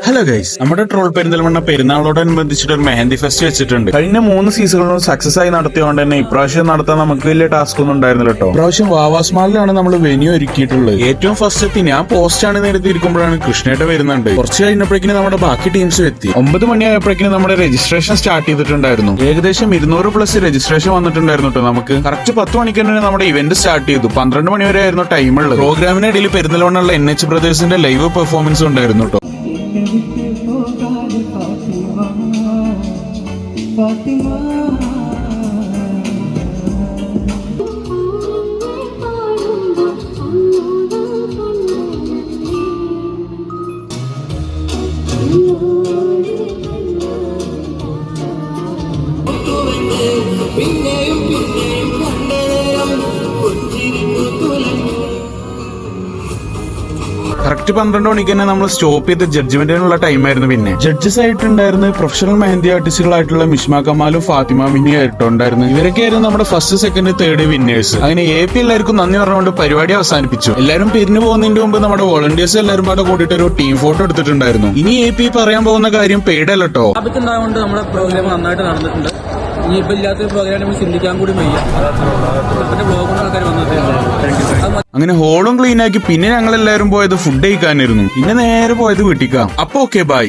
Hello guys, നമ്മുടെ troll Perinthalmanna പെരുന്നാളോടനുബന്ധിച്ചിട്ട് ഒരു mehndi fest വെച്ചിട്ടുണ്ട്. കഴിഞ്ഞ 3 സീസണുകളും സക്സസ് ആയി നടത്തിയോണ്ട് തന്നെ ഇപ്രാവശ്യം നടത്താൻ നമുക്ക് വലിയ ടാസ്ക് ഒന്നും ഉണ്ടായിരുന്നില്ല കേട്ടോ. ഇപ്രാവശ്യം വാവാസ് മാളിലാണ് നമ്മൾ വെന്യൂ ഒരുക്കിയിട്ടുള്ളത്. ഏറ്റവും ഫസ്റ്റ് എത്തി ഞാൻ പോസ്റ്റ് ആണ് നേരത്തിരിക്കുമ്പോഴാണ് കൃഷ്ണേട്ട വരുന്നുണ്ട്. കുറച്ച് കഴിഞ്ഞപ്പോഴേക്കും നമ്മുടെ ബാക്കി ടീംസും എത്തി. 9 മണിയായപ്പോഴേക്കും നമ്മുടെ രജിസ്ട്രേഷൻ സ്റ്റാർട്ട് ചെയ്തിട്ടുണ്ടായിരുന്നു. ഏകദേശം 200+ രജിസ്ട്രേഷൻ വന്നിട്ടുണ്ടായിരുന്നു കേട്ടോ. നമുക്ക് കറക്റ്റ് 10 മണിക്ക് തന്നെ നമ്മുടെ ഇവന്റ് സ്റ്റാർട്ട് ചെയ്തു. 12 മണി വരെ ആയിരുന്നു ടൈം ഉള്ളത്. പ്രോഗ്രാമിനിടയിൽ പെരുന്തൽമണ്ണയുള്ള NH ബ്രദേഴ്സിന്റെ ലൈവ് പെർഫോമൻസ് ഉണ്ടായിരുന്നു കേട്ടോ. കറക്റ്റ് 12 മണിക്ക് തന്നെ നമ്മൾ സ്റ്റോപ്പ് ചെയ്ത് ജഡ്ജ്മെന്റിനുള്ള ടൈമായിരുന്നു. പിന്നെ ജഡ്ജസ് ആയിട്ടുണ്ടായിരുന്നു പ്രൊഫഷണൽ മെഹന്തി ആർട്ടിസ്റ്റുകളായിട്ടുള്ള മിഷ്മ കമാലും ഫാത്തിമ മിനി ആയിട്ടുണ്ടായിരുന്നു. ഇവരൊക്കെയായിരുന്നു നമ്മുടെ ഫസ്റ്റ്, സെക്കൻഡ്, തേർഡ് വിന്നേഴ്സ്. അങ്ങനെ AP എല്ലാവർക്കും നന്ദി പറഞ്ഞുകൊണ്ട് പരിപാടി അവസാനിപ്പിച്ചു. എല്ലാവരും പിരിഞ്ഞു പോകുന്നതിന് മുമ്പ് നമ്മുടെ വോളണ്ടിയേഴ്സ് എല്ലാവരും പാടെ കൂട്ടിയിട്ട് ഒരു ടീം ഫോട്ടോ എടുത്തിട്ടുണ്ടായിരുന്നു. ഇനി AP പറയാൻ പോകുന്ന കാര്യം പെയ്ഡ് അല്ല കേട്ടോ. നമ്മുടെ പ്രോഗ്രാം നന്നായിട്ട് നടന്നിട്ടുണ്ട്. ഇനിയിപ്പോ ഇല്ലാത്തൊരു പ്രോഗ്രാം നമുക്ക് ചിന്തിക്കാൻ കൂടി വയ്യ. ബ്ലോഗുള്ള ആൾക്കാർ വന്നിട്ട് അങ്ങനെ ഹോളും ക്ലീൻ ആക്കി പിന്നെ ഞങ്ങൾ എല്ലാവരും പോയത് ഫുഡ് കഴിക്കാനായിരുന്നു. പിന്നെ നേരെ പോയത് വീട്ടിക്കാം. അപ്പൊ ഓക്കെ ബൈ.